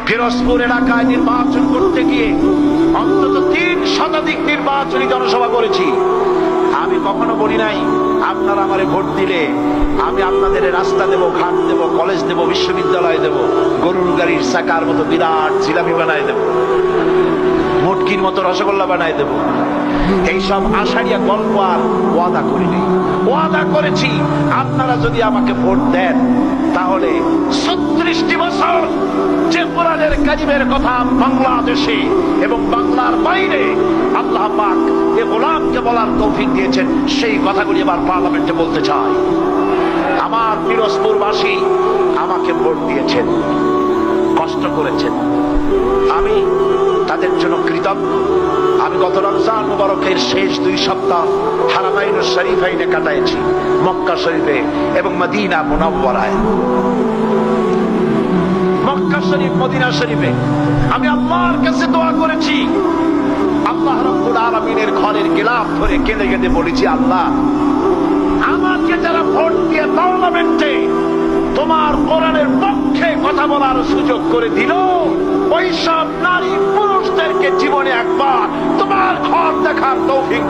ফিরোজপুর এলাকায় নির্বাচন করতে গিয়ে অন্তত 3 শতাধিক নির্বাচনী জনসভা করেছি। আমি কখনো বলি নাই আপনারা আমারে ভোট দিলে আমি আপনাদের রাস্তা দেব, ঘাট দেব, কলেজ দেব, বিশ্ববিদ্যালয় দেব, গরুর গাড়ির চাকার মতো বিরাট জিলাপি বানায় দেব, মুটকির মতো রসগোল্লা বানায় দেব। এইসব আশারিয়া গল্প আর ওয়াদা করিনি। ওয়াদা করেছি আপনারা যদি আমাকে ভোট দেন তাহলে 36টি বছর যে কোরআনের কারিমের কথা বাংলাদেশে এবং বাংলার বাইরে আল্লাহ পাক এ গোলামকে বলার তৌফিক দিয়েছেন, সেই কথাগুলি এবার পার্লামেন্টে বলতে চাই। আমার পিরোজপুরবাসী আমাকে ভোট দিয়েছেন, কষ্ট করেছেন, আমি তাদের জন্য কৃতজ্ঞ। আমি গত রমজান মুবারকের শেষ 2 সপ্তাহ হারামাইন শরীফাইনে কাটাইছি, মক্কা শরীফে এবং মদিনা মুনাওয়ারায়। মক্কা শরীফ, মদিনা শরীফে আমি আল্লাহর কাছে দোয়া করেছি। আল্লাহ রাব্বুল আলামিনের ঘরের গিলাফ ধরে কেঁদে কেঁদে বলেছি, আল্লাহ আমাকে যারা ভোট দিয়ে পার্লামেন্টে তোমার কোরআনের পক্ষে কথা বলার সুযোগ করে দিল, ওই সব নারী পুরুষদেরকে জীবনে একবার তোমার ঘর দেখার তৌফিক